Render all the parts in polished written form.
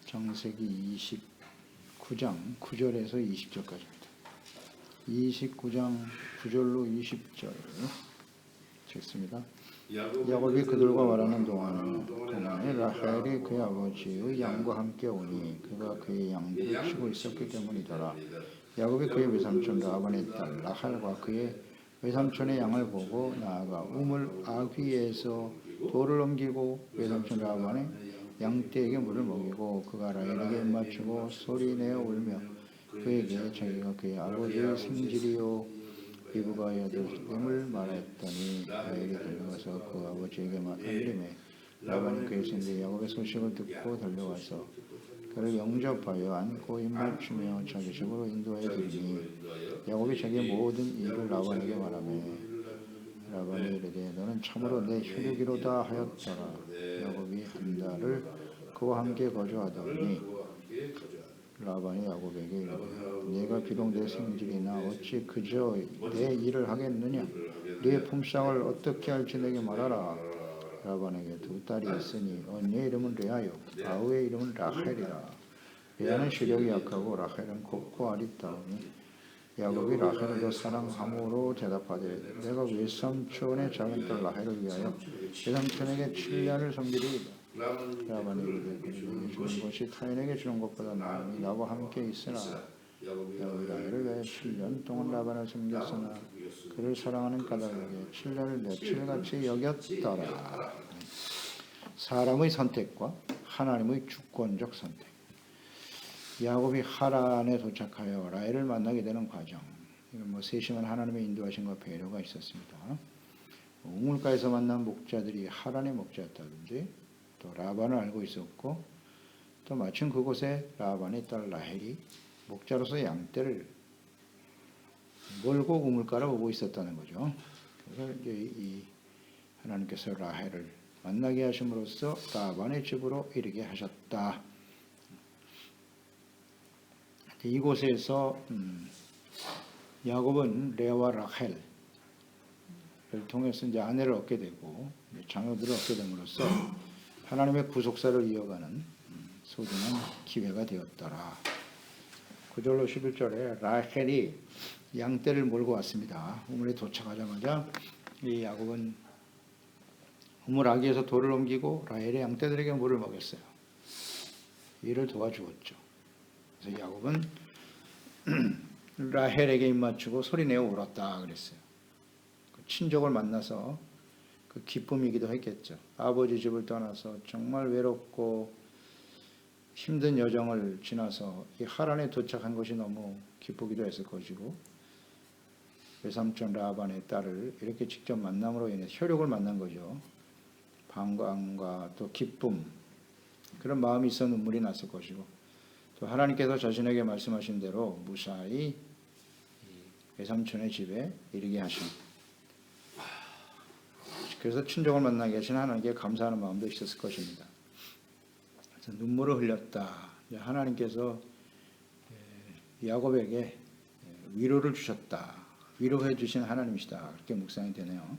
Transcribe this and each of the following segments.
창세기 29장 9절에서 20절까지입니다. 29장 9절로 20절 읽습니다. 야곱이 그들과 말하는 동안에 라헬이 그의 아버지의 양과 함께 오니 그가 그의 양들을 치고 있었기 때문이더라. 야곱이 그의 외삼촌 라반의 딸 라헬과 그의 외삼촌의 양을 보고 나아가 우물 아귀에서 돌을 옮기고 외삼촌 라반의 양떼에게 물을 먹이고 그가 라헬에게 입맞추고 소리내어 울며 그에게 자기가 그의 아버지의 생질이요 이브가 여덟됨을 말했더니 라헬이 달려가서 그 아버지에게 알림해 라반이 그의 생질 야곱의 소식을 듣고 달려와서 그를 영접하여 안고 입맞추며 자기 집으로 인도하여 들으니 야곱이 자기의 모든 일을 라반에게 말하며 라반이 이르되 너는 참으로 내 혈육이로다 하였더라. 야곱이 한 달을 그와 함께 거주하더니 라반이 야곱에게 이르되 내가 비록 내 생질이나 어찌 그저 내 일을 하겠느냐 네 품삯을 어떻게 할지 내게 말하라. 라반에게 두 딸이 있으니 언니의 이름은 레아요 아우의 이름은 라헬이라. 레아는 시력이 약하고 라헬은 곱고 아리따우니 야곱이 라헬을 더 사랑함으로 대답하되 내가 외삼촌의 작은 딸 라헬을 위하여 외삼촌에게 7년을 섬기리이다. 라반이 이르되 그에게 주는 것이 타인에게 주는 것보다 나으니 나와 함께 있으나 야곱이 라헬을 위하여 7년 동안 라반을 섬겼으나 그를 사랑하는 까닭에 7년을 며칠같이 여겼더라. 사람의 선택과 하나님의 주권적 선택. 야곱이 하란에 도착하여 라헬을 만나게 되는 과정. 이건 세심한 하나님의 인도하심과 배려가 있었습니다. 우물가에서 만난 목자들이 하란의 목자였다든지 또 라반을 알고 있었고 또 마침 그곳에 라반의 딸 라헬이 목자로서 양떼를 몰고 우물가를 오고 있었다는 거죠. 그래서 이제 이 하나님께서 라헬을 만나게 하심으로써 라반의 집으로 이르게 하셨다. 이곳에서 야곱은 레아와 라헬을 통해서 이제 아내를 얻게 되고 자녀들을 얻게 됨으로써 하나님의 구속사를 이어가는 소중한 기회가 되었더라. 9절로 11절에 라헬이 양떼를 몰고 왔습니다. 우물에 도착하자마자 이 야곱은 우물 아귀에서 돌을 옮기고 라헬의 양떼들에게 물을 먹였어요. 이를 도와주었죠. 그래서 야곱은 라헬에게 입맞추고 소리내어 울었다 그랬어요. 그 친족을 만나서 그 기쁨이기도 했겠죠. 아버지 집을 떠나서 정말 외롭고 힘든 여정을 지나서 이 하란에 도착한 것이 너무 기쁘기도 했을 것이고 외삼촌 라반의 딸을 이렇게 직접 만남으로 인해 혈육을 만난 거죠. 반감과 또 기쁨 그런 마음이 있어 눈물이 났을 것이고 또 하나님께서 자신에게 말씀하신 대로 무사히 외삼촌의 집에 이르게 하신 그래서 친족을 만나게 하신 하나님께 감사하는 마음도 있었을 것입니다. 그래서 눈물을 흘렸다. 하나님께서 야곱에게 위로를 주셨다. 위로해 주신 하나님이시다. 그렇게 묵상이 되네요.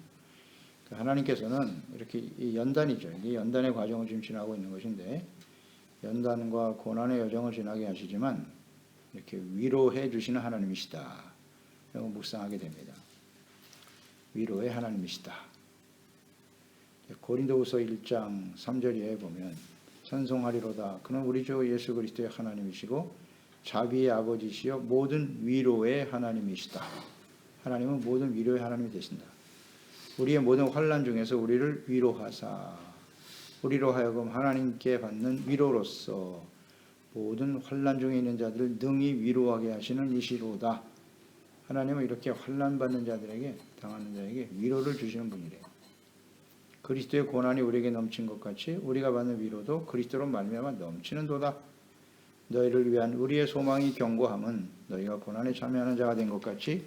하나님께서는 이렇게 연단이죠. 이게 연단의 과정을 지금 지나고 있는 것인데 연단과 고난의 여정을 지나게 하시지만 이렇게 위로해 주시는 하나님이시다. 라고 묵상하게 됩니다. 위로의 하나님이시다. 고린도후서 1장 3절에 보면 찬송하리로다. 그는 우리 주 예수 그리스도의 하나님이시고 자비의 아버지시여 모든 위로의 하나님이시다. 하나님은 모든 위로의 하나님이 되신다. 우리의 모든 환난 중에서 우리를 위로하사 우리로 하여금 하나님께 받는 위로로서 모든 환난 중에 있는 자들을 능히 위로하게 하시는 이시로다. 하나님은 이렇게 환난 받는 자들에게 당하는 자에게 위로를 주시는 분이래요. 그리스도의 고난이 우리에게 넘친 것 같이 우리가 받는 위로도 그리스도로 말미암아 넘치는도다. 너희를 위한 우리의 소망이 견고함은 너희가 고난에 참여하는 자가 된 것 같이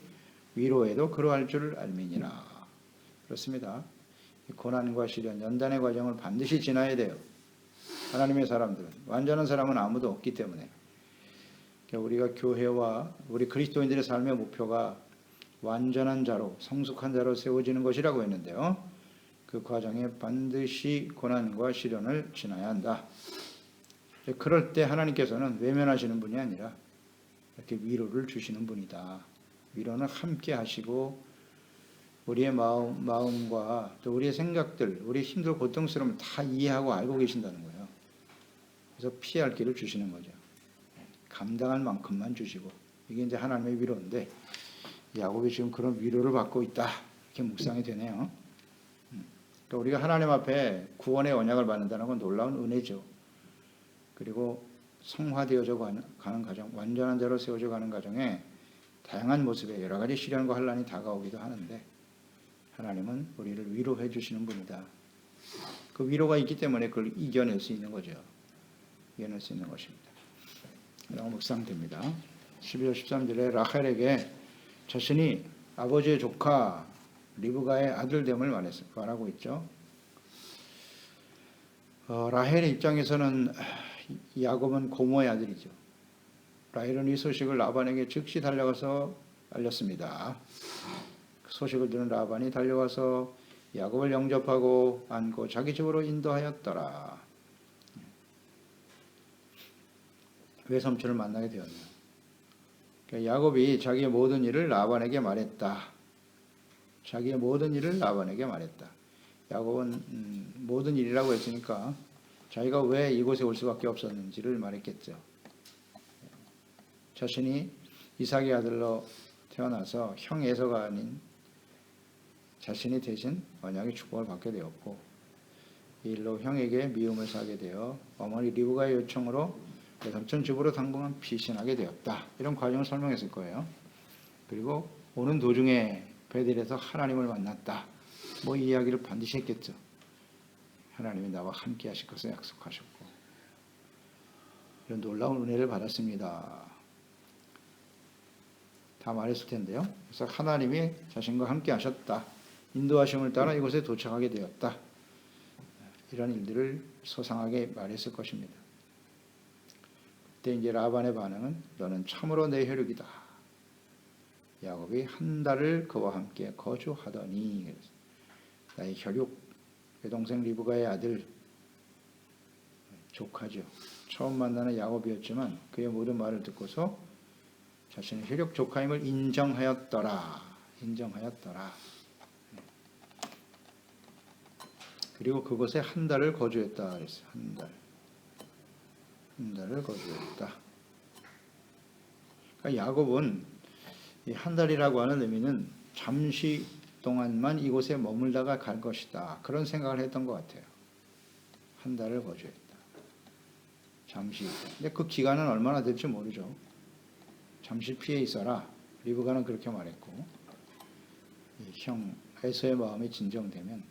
위로에도 그러할 줄을 알미니라. 그렇습니다. 고난과 시련, 연단의 과정을 반드시 지나야 돼요. 하나님의 사람들은 완전한 사람은 아무도 없기 때문에 우리가 교회와 우리 그리스도인들의 삶의 목표가 완전한 자로 성숙한 자로 세워지는 것이라고 했는데요. 그 과정에 반드시 고난과 시련을 지나야 한다. 그럴 때 하나님께서는 외면하시는 분이 아니라 이렇게 위로를 주시는 분이다. 위로는 함께 하시고 우리의 마음과 또 우리의 생각들, 우리의 힘들고 고통스러움을 다 이해하고 알고 계신다는 거예요. 그래서 피할 길을 주시는 거죠. 감당할 만큼만 주시고, 이게 이제 하나님의 위로인데 야곱이 지금 그런 위로를 받고 있다, 이렇게 묵상이 되네요. 그러니까 우리가 하나님 앞에 구원의 언약을 받는다는 건 놀라운 은혜죠. 그리고 성화되어져 가는 과정, 완전한 자로 세워져 가는 과정에 다양한 모습의 여러 가지 시련과 환난이 다가오기도 하는데 하나님은 우리를 위로해 주시는 분이다. 그 위로가 있기 때문에 그걸 이겨낼 수 있는 거죠. 이겨낼 수 있는 것입니다. 라고 묵상됩니다. 12절 13절에 라헬에게 자신이 아버지의 조카 리브가의 아들됨을 말하고 있죠. 라헬의 입장에서는 야곱은 고모의 아들이죠. 라헬은 이 소식을 라반에게 즉시 달려가서 알렸습니다. 그 소식을 들은 라반이 달려와서 야곱을 영접하고 안고 자기 집으로 인도하였더라. 외삼촌을 만나게 되었네요. 그러니까 야곱이 자기의 모든 일을 라반에게 말했다. 자기의 모든 일을 라반에게 말했다. 야곱은 모든 일이라고 했으니까 자기가 왜 이곳에 올 수밖에 없었는지를 말했겠죠. 자신이 이삭의 아들로 태어나서 형 에서가 아닌 자신이 대신 언약의 축복을 받게 되었고, 이 일로 형에게 미움을 사게 되어 어머니 리브가의 요청으로 외삼촌 집으로 당분간 피신하게 되었다. 이런 과정을 설명했을 거예요. 그리고 오는 도중에 베델에서 하나님을 만났다. 뭐 이 이야기를 반드시 했겠죠. 하나님이 나와 함께 하실 것을 약속하셨고, 이런 놀라운 은혜를 받았습니다. 다 말했을 텐데요. 그래서 하나님이 자신과 함께 하셨다. 인도하심을 따라 이곳에 도착하게 되었다. 이런 일들을 소상하게 말했을 것입니다. 그때 이제 라반의 반응은 너는 참으로 내 혈육이다. 야곱이 한 달을 그와 함께 거주하더니, 나의 혈육, 여동생 리브가의 아들, 조카죠. 처음 만나는 야곱이었지만 그의 모든 말을 듣고서 자신의 혈육 조카임을 인정하였더라. 그리고 그곳에 한 달을 거주했다 그랬어요. 한 달을 거주했다. 그러니까 야곱은 이 한 달이라고 하는 의미는 잠시 동안만 이곳에 머물다가 갈 것이다. 그런 생각을 했던 것 같아요. 한 달을 거주했다. 잠시. 근데 그 기간은 얼마나 될지 모르죠. 잠시 피해 있어라. 리브가는 그렇게 말했고, 형 에서의 마음이 진정되면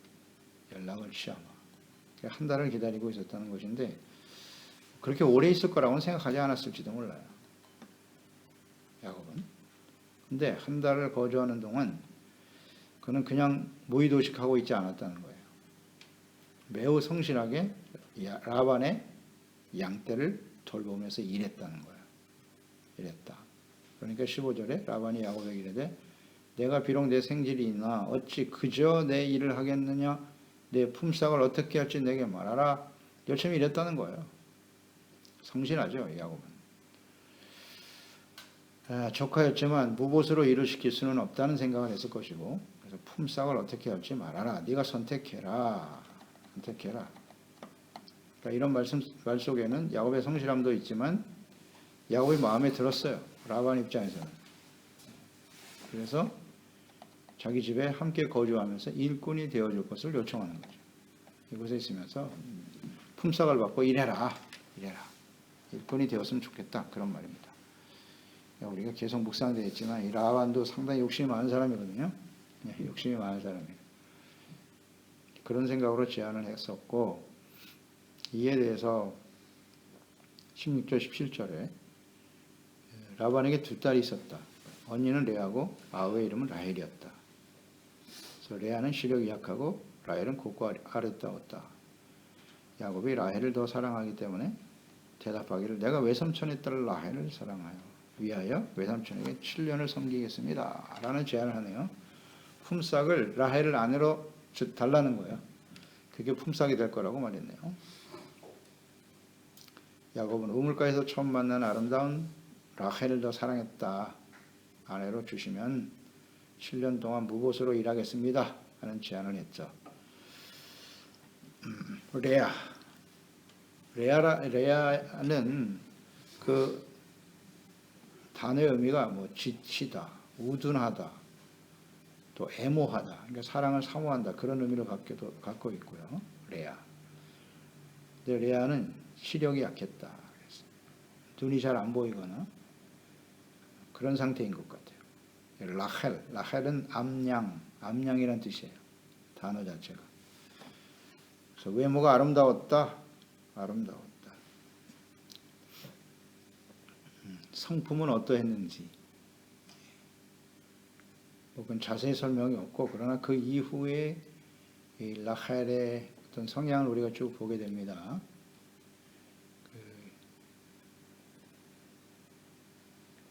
연락을 시하마. 한 달을 기다리고 있었다는 것인데 그렇게 오래 있을 거라고는 생각하지 않았을지도 몰라요. 야곱은. 근데 한 달을 거주하는 동안 그는 그냥 무의도식하고 있지 않았다는 거예요. 매우 성실하게 라반의 양떼를 돌보면서 일했다는 거예요. 일했다. 그러니까 15절에 라반이 야곱에게 이르되 내가 비록 내 생질이 있나 어찌 그저 내 일을 하겠느냐, 내 품삯을 어떻게 할지 내게 말하라. 열심히 일했다는 거예요. 성실하죠, 야곱은. 조카였지만 무보수로 일을 시킬 수는 없다는 생각을 했을 것이고, 그래서 품삯을 어떻게 할지 말하라. 네가 선택해라. 그러니까 이런 말 속에는 야곱의 성실함도 있지만 야곱이 마음에 들었어요. 라반 입장에서는. 그래서 자기 집에 함께 거주하면서 일꾼이 되어줄 것을 요청하는 거죠. 이곳에 있으면서 품삯을 받고 일해라. 일꾼이 되었으면 좋겠다. 그런 말입니다. 우리가 계속 묵상되어 있지만 이 라반도 상당히 욕심이 많은 사람이거든요. 욕심이 많은 사람이에요. 그런 생각으로 제안을 했었고, 이에 대해서 16절 17절에 라반에게 두 딸이 있었다. 언니는 레아고 아우의 이름은 라헬이었다. 그래서 레아는 시력이 약하고 라헬은 곱고 아름다웠다. 야곱이 라헬을 더 사랑하기 때문에 대답하기를 내가 외삼촌의 딸 라헬을 사랑하여 위하여 외삼촌에게 7년을 섬기겠습니다. 라는 제안을 하네요. 품삯을 라헬을 아내로 달라는 거예요. 그게 품삯이 될 거라고 말했네요. 야곱은 우물가에서 처음 만난 아름다운 라헬을 더 사랑했다. 아내로 주시면 7년 동안 무보수로 일하겠습니다. 하는 제안을 했죠. 레아는 그 단어의 의미가 뭐 지치다, 우둔하다, 또 애모하다, 그러니까 사랑을 사모한다 그런 의미를 갖고 있고요. 레아. 근데 레아는 시력이 약했다. 눈이 잘 안 보이거나 그런 상태인 것 같아요. 라헬은 암양이라는 뜻이에요. 단어 자체가. 그래서 외모가 아름다웠다. 성품은 어떠했는지 그건 자세히 설명이 없고, 그러나 그 이후에 이 라헬의 어떤 성향을 우리가 쭉 보게 됩니다.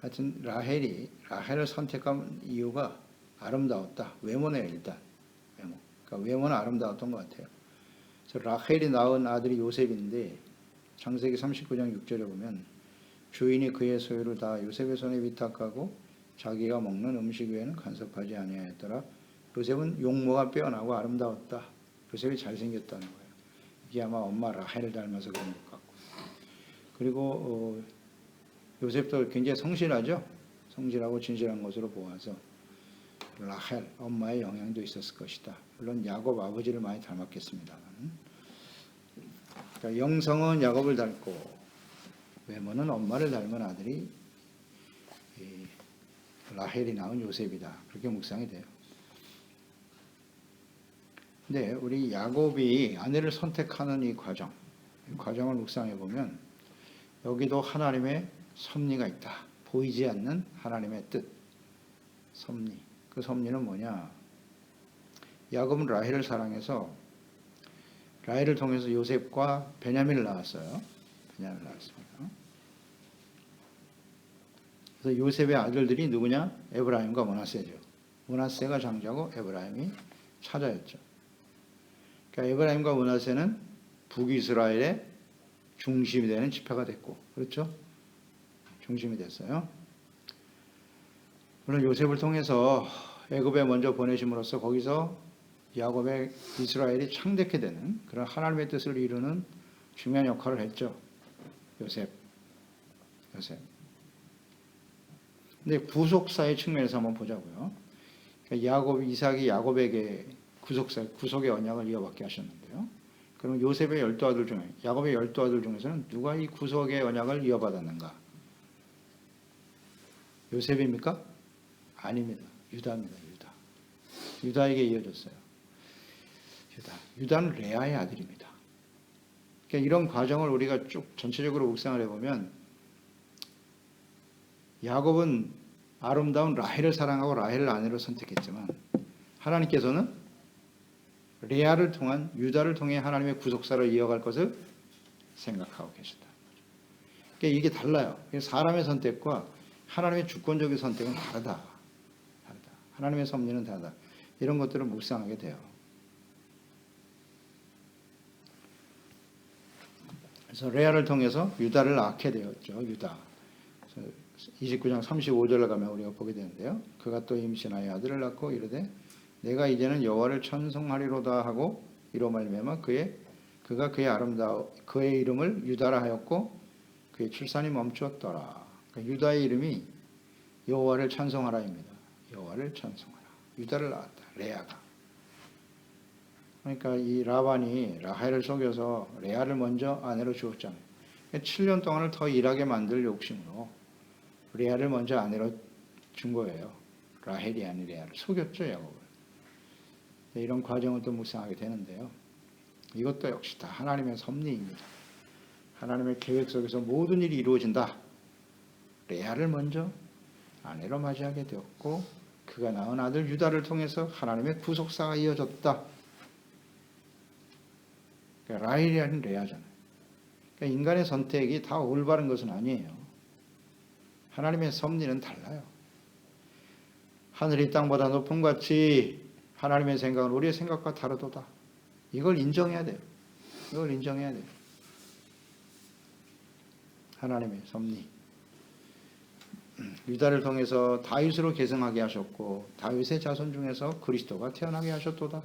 하여튼 라헬을 선택한 이유가 아름다웠다. 외모네요, 일단. 그러니까 외모는 아름다웠던 것 같아요. 그래서 라헬이 낳은 아들이 요셉인데 창세기 39장 6절에 보면 주인이 그의 소유를 다 요셉의 손에 위탁하고 자기가 먹는 음식 외에는 간섭하지 아니하였더라. 요셉은 용모가 빼어나고 아름다웠다. 요셉이 잘생겼다는 거예요. 이게 아마 엄마 라헬을 닮아서 그런 것 같고. 그리고 요셉도 굉장히 성실하죠. 성실하고 진실한 것으로 보아서 라헬 엄마의 영향도 있었을 것이다. 물론 야곱 아버지를 많이 닮았겠습니다만, 그러니까 영성은 야곱을 닮고 외모는 엄마를 닮은 아들이 라헬이 낳은 요셉이다. 그렇게 묵상이 돼요. 근데 우리 야곱이 아내를 선택하는 이 과정을 묵상해 보면 여기도 하나님의 섭리가 있다. 보이지 않는 하나님의 뜻, 섭리. 그 섭리는 뭐냐? 야곱은 라헬을 사랑해서 라헬을 통해서 요셉과 베냐민을 낳았어요. 베냐민을 낳았습니다. 그래서 요셉의 아들들이 누구냐? 에브라임과 므낫세죠. 므낫세가 장자고 에브라임이 차자였죠. 그러니까 에브라임과 므낫세는 북이스라엘의 중심이 되는 지파가 됐고, 그렇죠? 중심이 됐어요. 물론 요셉을 통해서 애굽에 먼저 보내심으로써 거기서 야곱의 이스라엘이 창대케 되는 그런 하나님의 뜻을 이루는 중요한 역할을 했죠. 요셉. 근데 구속사의 측면에서 한번 보자고요. 그러니까 이삭이 야곱에게 구속의 언약을 이어받게 하셨는데요. 그럼 요셉의 12아들 중에, 야곱의 12아들 중에서는 누가 이 구속의 언약을 이어받았는가? 요셉입니까? 아닙니다. 유다입니다. 유다에게 이어졌어요. 유다는 레아의 아들입니다. 그러니까 이런 과정을 우리가 쭉 전체적으로 묵상을 해보면 야곱은 아름다운 라헬을 사랑하고 라헬을 아내로 선택했지만 하나님께서는 레아를 통한 유다를 통해 하나님의 구속사를 이어갈 것을 생각하고 계셨다. 그러니까 이게 달라요. 사람의 선택과 하나님의 주권적인 선택은 다르다. 하나님의 섭리는 다르다. 이런 것들을 묵상하게 돼요. 그래서 레아를 통해서 유다를 낳게 되었죠. 유다. 29장 35절을 가면 우리가 보게 되는데요. 그가 또 임신하여 아들을 낳고 이르되 내가 이제는 여호와를 찬송하리로다 하고 이로 말미암아 그가 그의 이름을 유다라 하였고 그의 출산이 멈추었더라. 그러니까 유다의 이름이 여호와를 찬송하라입니다. 여호와를 찬송하라. 유다를 낳았다. 레아가. 그러니까 이 라반이 라헬을 속여서 레아를 먼저 아내로 주었잖아요. 7년 동안을 더 일하게 만들 욕심으로 레아를 먼저 아내로 준 거예요. 라헬이 아닌 레아를 속였죠, 야곱을. 이런 과정을 또 묵상하게 되는데요. 이것도 역시 다 하나님의 섭리입니다. 하나님의 계획 속에서 모든 일이 이루어진다. 레아를 먼저 아내로 맞이하게 되었고 그가 낳은 아들 유다를 통해서 하나님의 구속사가 이어졌다. 그러니까 라헬이 아닌 레아잖아요. 그러니까 인간의 선택이 다 올바른 것은 아니에요. 하나님의 섭리는 달라요. 하늘이 땅보다 높은 같이 하나님의 생각은 우리의 생각과 다르도다. 이걸 인정해야 돼요. 하나님의 섭리. 유다를 통해서 다윗으로 계승하게 하셨고 다윗의 자손 중에서 그리스도가 태어나게 하셨도다.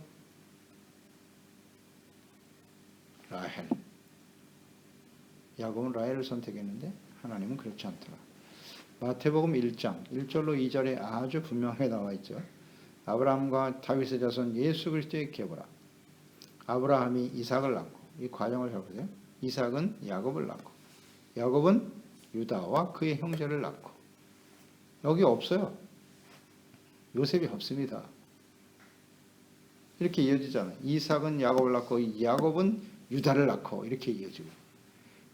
라헬. 야곱은 라헬을 선택했는데 하나님은 그렇지 않더라. 마태복음 1장 1절로 2절에 아주 분명하게 나와 있죠. 아브라함과 다윗의 자손 예수 그리스도의 계보라. 아브라함이 이삭을 낳고, 이 과정을 잘 보세요. 이삭은 야곱을 낳고 야곱은 유다와 그의 형제를 낳고, 여기 없어요. 요셉이 없습니다. 이렇게 이어지잖아요. 이삭은 야곱을 낳고 야곱은 유다를 낳고 이렇게 이어지고,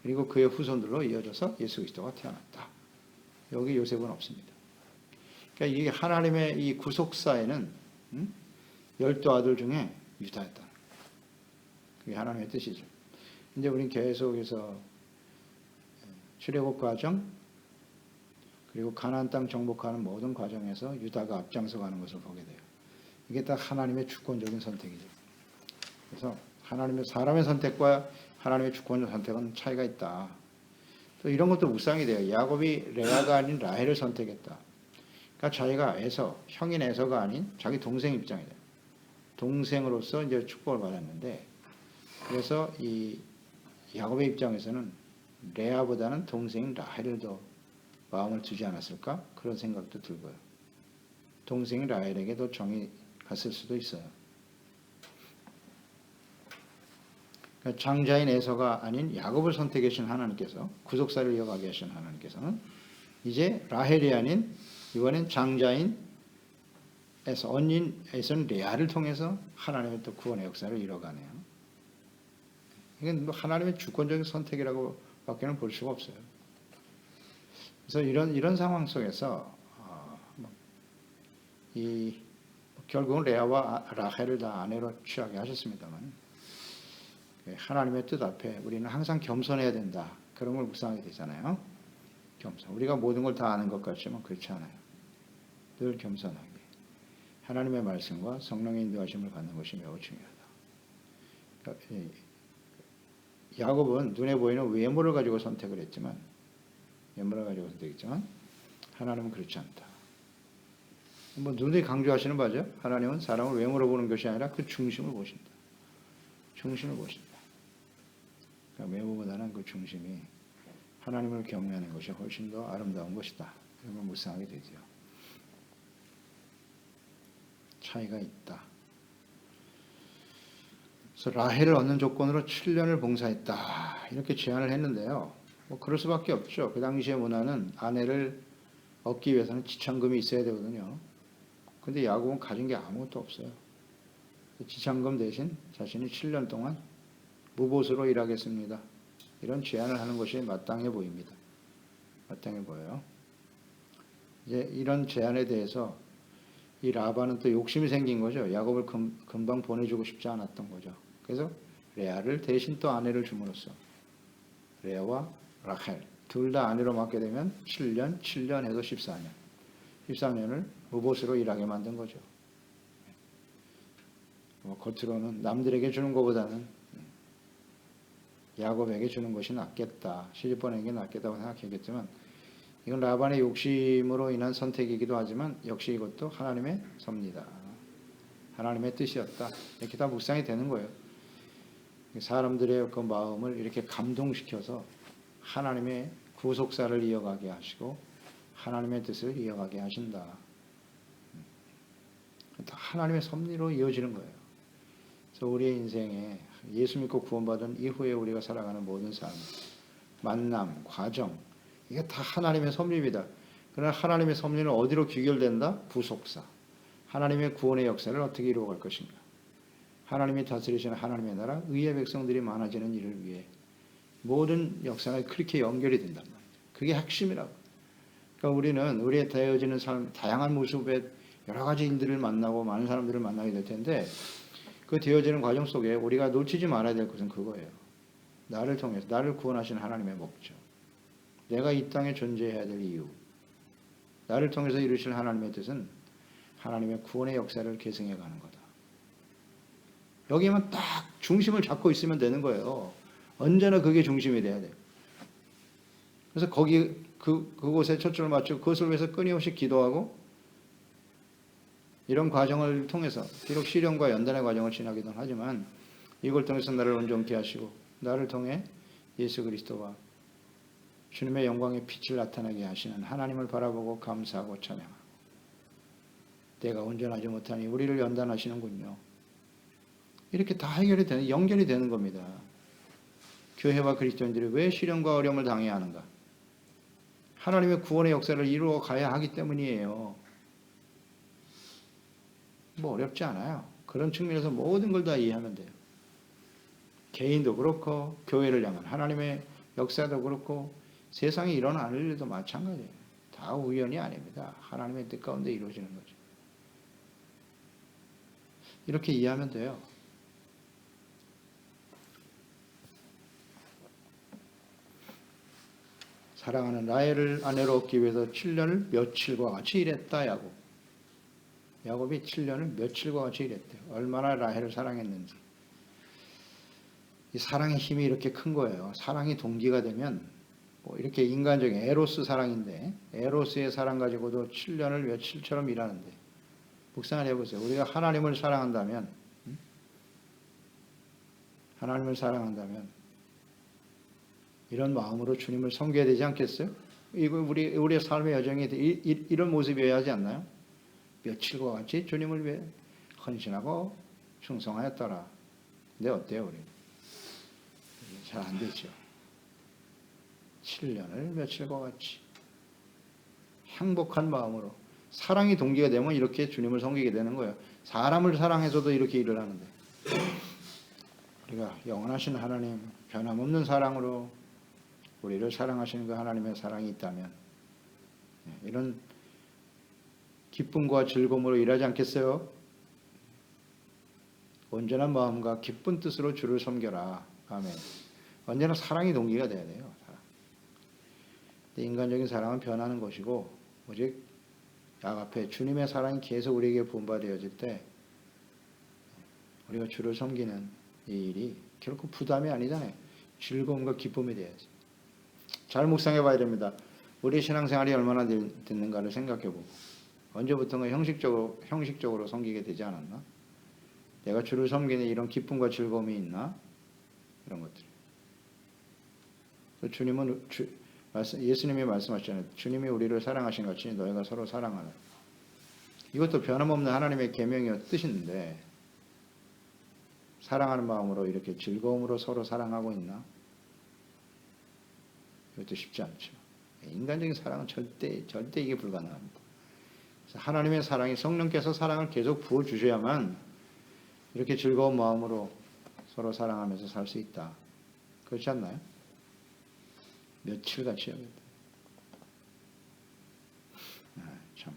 그리고 그의 후손들로 이어져서 예수 그리스도가 태어났다. 여기 요셉은 없습니다. 그러니까 이게 하나님의 이 구속사에는 12 아들 중에 유다였다. 그게 하나님의 뜻이죠. 이제 우리는 계속해서 출애굽 과정, 그리고 가나안 땅 정복하는 모든 과정에서 유다가 앞장서 가는 것을 보게 돼요. 이게 딱 하나님의 주권적인 선택이죠. 그래서 하나님의 사람의 선택과 하나님의 주권적 선택은 차이가 있다. 또 이런 것도 묵상이 돼요. 야곱이 레아가 아닌 라헬을 선택했다. 그러니까 자기가 에서, 형인 에서가 아닌 자기 동생 입장이다. 동생으로서 이제 축복을 받았는데, 그래서 이 야곱의 입장에서는 레아보다는 동생인 라헬을 더 마음을 두지 않았을까? 그런 생각도 들고요. 동생인 라헬에게 더 정이 갔을 수도 있어요. 그러니까 장자인 에서가 아닌 야곱을 선택해 주신 하나님께서, 구속사를 이어가게 하신 하나님께서는 이제 라헬이 아닌 이번엔 장자인 에서, 언닌 에서는 레아를 통해서 하나님의 또 구원의 역사를 이뤄가네요. 이건 뭐 하나님의 주권적인 선택이라고 밖에는 볼 수가 없어요. 그래서 이런 상황 속에서 결국은 레아와 라헬을 다 아내로 취하게 하셨습니다만, 하나님의 뜻 앞에 우리는 항상 겸손해야 된다. 그런 걸 묵상하게 되잖아요. 겸손. 우리가 모든 걸 다 아는 것 같지만 그렇지 않아요. 늘 겸손하게 하나님의 말씀과 성령의 인도하심을 받는 것이 매우 중요하다. 그러니까 야곱은 눈에 보이는 외모를 가지고 선택을 했지만, 하나님은 그렇지 않다. 뭐 눈이 강조하시는 바죠. 하나님은 사람을 외모로 보는 것이 아니라 그 중심을 보신다. 중심을 보신다. 그러니까 외모보다는 그 중심이 하나님을 경외하는 것이 훨씬 더 아름다운 것이다. 이런 걸 묵상하게 되죠. 차이가 있다. 그래서 라헬을 얻는 조건으로 7년을 봉사했다. 이렇게 제안을 했는데요. 뭐 그럴 수밖에 없죠. 그 당시의 문화는 아내를 얻기 위해서는 지참금이 있어야 되거든요. 근데 야곱은 가진 게 아무것도 없어요. 지참금 대신 자신이 7년 동안 무보수로 일하겠습니다. 이런 제안을 하는 것이 마땅해 보입니다. 마땅해 보여요. 이제 이런 제안에 대해서 이 라반은 또 욕심이 생긴 거죠. 야곱을 금방 보내주고 싶지 않았던 거죠. 그래서 레아를 대신 또 아내를 줌으로써 레아와 라헬 둘 다 아내로 맡게 되면 7년 해서 14년을 무보수로 일하게 만든 거죠. 겉으로는 남들에게 주는 것보다는 야곱에게 주는 것이 낫겠다. 시집 보내는 게 낫겠다고 생각했겠지만, 이건 라반의 욕심으로 인한 선택이기도 하지만 역시 이것도 하나님의 섭리다. 하나님의 뜻이었다. 이렇게 다 묵상이 되는 거예요. 사람들의 그 마음을 이렇게 감동시켜서 하나님의 구속사를 이어가게 하시고 하나님의 뜻을 이어가게 하신다. 하나님의 섭리로 이어지는 거예요. 그래서 우리의 인생에 예수 믿고 구원받은 이후에 우리가 살아가는 모든 삶, 만남, 과정, 이게 다 하나님의 섭리입니다. 그러나 하나님의 섭리는 어디로 귀결된다? 구속사. 하나님의 구원의 역사를 어떻게 이루어갈 것인가? 하나님이 다스리시는 하나님의 나라, 의의 백성들이 많아지는 일을 위해 모든 역사가 그렇게 연결이 된단 말이에요. 그게 핵심이라고. 그러니까 우리는 우리의 되어지는 삶, 다양한 모습의 여러 가지 일들을 만나고 많은 사람들을 만나게 될 텐데, 그 되어지는 과정 속에 우리가 놓치지 말아야 될 것은 그거예요. 나를 통해서, 나를 구원하신 하나님의 목적, 내가 이 땅에 존재해야 될 이유, 나를 통해서 이루실 하나님의 뜻은 하나님의 구원의 역사를 계승해 가는 거다. 여기만 딱 중심을 잡고 있으면 되는 거예요. 언제나 그게 중심이 돼야 돼요. 그래서 거기 그곳에 초점을 맞추고 그것을 위해서 끊임없이 기도하고 이런 과정을 통해서 비록 시련과 연단의 과정을 지나기도 하지만 이걸 통해서 나를 온전케 하시고 나를 통해 예수 그리스도와 주님의 영광의 빛을 나타나게 하시는 하나님을 바라보고 감사하고 찬양하고 내가 온전하지 못하니 우리를 연단하시는군요. 이렇게 다 해결이 되는, 연결이 되는 겁니다. 교회와 그리스도인들이 왜 시련과 어려움을 당해야 하는가? 하나님의 구원의 역사를 이루어 가야 하기 때문이에요. 뭐 어렵지 않아요. 그런 측면에서 모든 걸 다 이해하면 돼요. 개인도 그렇고 교회를 향한 하나님의 역사도 그렇고 세상에 일어나는 일도 마찬가지예요. 다 우연이 아닙니다. 하나님의 뜻 가운데 이루어지는 거죠. 이렇게 이해하면 돼요. 사랑하는 라헬을 아내로 얻기 위해서 7년을 며칠과 같이 일했다. 야곱이 7년을 며칠과 같이 일했대요. 얼마나 라헬을 사랑했는지. 이 사랑의 힘이 이렇게 큰 거예요. 사랑이 동기가 되면 뭐 이렇게 인간적인 에로스 사랑인데 에로스의 사랑 가지고도 7년을 며칠처럼 일하는데 묵상을 해보세요. 우리가 하나님을 사랑한다면 이런 마음으로 주님을 섬겨야 되지 않겠어요? 이거 우리의 삶의 여정이 이런 모습이어야 하지 않나요? 며칠과 같이 주님을 위해 헌신하고 충성하였더라. 근데 어때요, 우리? 잘 안 되죠. 7년을 며칠과 같이 행복한 마음으로 사랑이 동기가 되면 이렇게 주님을 섬기게 되는 거예요. 사람을 사랑해서도 이렇게 일을 하는데 우리가 영원하신 하나님 변함없는 사랑으로 우리를 사랑하시는 그 하나님의 사랑이 있다면 이런 기쁨과 즐거움으로 일하지 않겠어요? 온전한 마음과 기쁜 뜻으로 주를 섬겨라. 아멘. 언제나 사랑이 동기가 돼야 돼요. 인간적인 사랑은 변하는 것이고 오직 앞에 주님의 사랑이 계속 우리에게 분발되어질 때 우리가 주를 섬기는 이 일이 결코 부담이 아니잖아요. 즐거움과 기쁨이 돼야지. 잘 묵상해 봐야 됩니다. 우리 신앙생활이 얼마나 됐는가를 생각해 보고 언제부턴가 형식적으로 섬기게 되지 않았나? 내가 주를 섬기는 이런 기쁨과 즐거움이 있나? 이런 것들. 예수님이 말씀하셨잖아요. 주님이 우리를 사랑하신 같이 너희가 서로 사랑하라. 이것도 변함없는 하나님의 계명이요 뜻인데 사랑하는 마음으로 이렇게 즐거움으로 서로 사랑하고 있나? 이것도 쉽지 않죠. 인간적인 사랑은 절대 이게 불가능합니다. 그래서 하나님의 사랑이 성령께서 사랑을 계속 부어주셔야만 이렇게 즐거운 마음으로 서로 사랑하면서 살 수 있다. 그렇지 않나요? 며칠같이 해야겠다. 참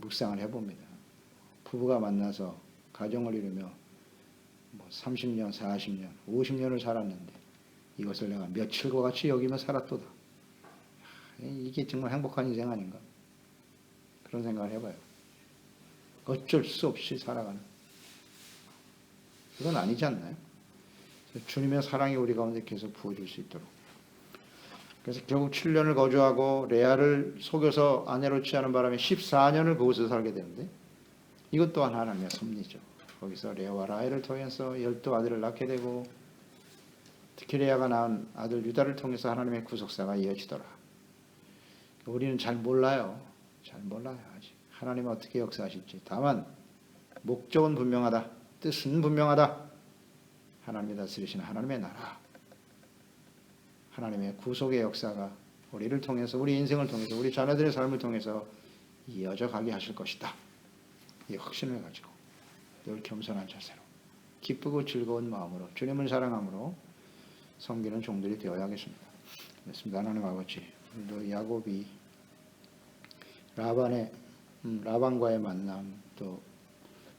묵상을 해봅니다. 부부가 만나서 가정을 이루며 30년, 40년, 50년을 살았는데 이것을 내가 며칠과 같이 여기며 살았도다. 이게 정말 행복한 인생 아닌가? 그런 생각을 해봐요. 어쩔 수 없이 살아가는. 이건 아니지 않나요? 주님의 사랑이 우리 가운데 계속 부어줄 수 있도록. 그래서 결국 7년을 거주하고 레아를 속여서 아내로 취하는 바람에 14년을 그곳에서 살게 되는데 이것 또한 하나님의 섭리죠. 거기서 레아와 라헬을 통해서 12아들을 낳게 되고 특히 레아가 낳은 아들 유다를 통해서 하나님의 구속사가 이어지더라. 우리는 잘 몰라요. 아직. 하나님은 어떻게 역사하실지. 다만 목적은 분명하다. 뜻은 분명하다. 하나님이 다스리시는 하나님의 나라. 하나님의 구속의 역사가 우리를 통해서 우리 인생을 통해서 우리 자녀들의 삶을 통해서 이어져 가게 하실 것이다. 이 확신을 가지고 늘 겸손한 자세로 기쁘고 즐거운 마음으로 주님을 사랑함으로 섬기는 종들이 되어야겠습니다. 그렇습니다. 하나님 아버지, 오늘도 야곱이 라반과의 만남 또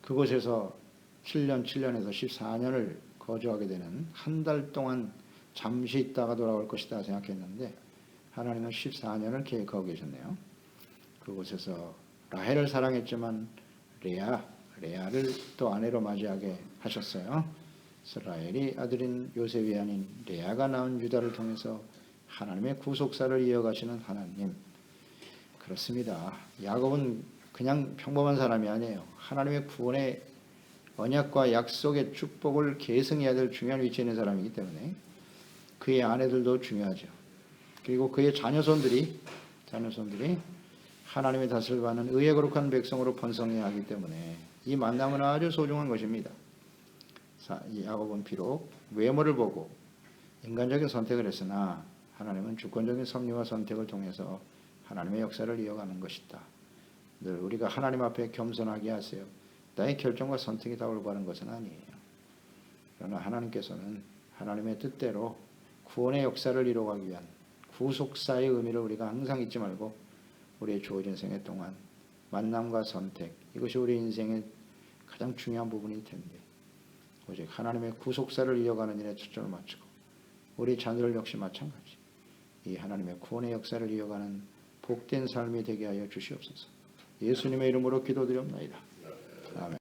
그곳에서 7년에서 14년을 거주하게 되는 한 달 동안 잠시 있다가 돌아올 것이다 생각했는데 하나님은 14년을 계획하고 계셨네요. 그곳에서 라헬을 사랑했지만 레아를 또 아내로 맞이하게 하셨어요. 그래서 라헬이 아들인 요셉이 아닌 레아가 낳은 유다를 통해서 하나님의 구속사를 이어가시는 하나님. 그렇습니다. 야곱은 그냥 평범한 사람이 아니에요. 하나님의 구원의 언약과 약속의 축복을 계승해야 될 중요한 위치에 있는 사람이기 때문에 그의 아내들도 중요하죠. 그리고 그의 자녀손들이 하나님의 다스림을 받는 의에 거룩한 백성으로 번성해야 하기 때문에 이 만남은 아주 소중한 것입니다. 야곱은 비록 외모를 보고 인간적인 선택을 했으나 하나님은 주권적인 섭리와 선택을 통해서 하나님의 역사를 이어가는 것이다. 늘 우리가 하나님 앞에 겸손하게 하세요. 나의 결정과 선택이 다 올바른 것은 아니에요. 그러나 하나님께서는 하나님의 뜻대로 구원의 역사를 이루어가기 위한 구속사의 의미를 우리가 항상 잊지 말고 우리의 주어진 생애 동안 만남과 선택, 이것이 우리 인생의 가장 중요한 부분일 텐데 오직 하나님의 구속사를 이어가는 일에 초점을 맞추고 우리 자녀들 역시 마찬가지 이 하나님의 구원의 역사를 이어가는 복된 삶이 되게 하여 주시옵소서. 예수님의 이름으로 기도드립니다. 아멘.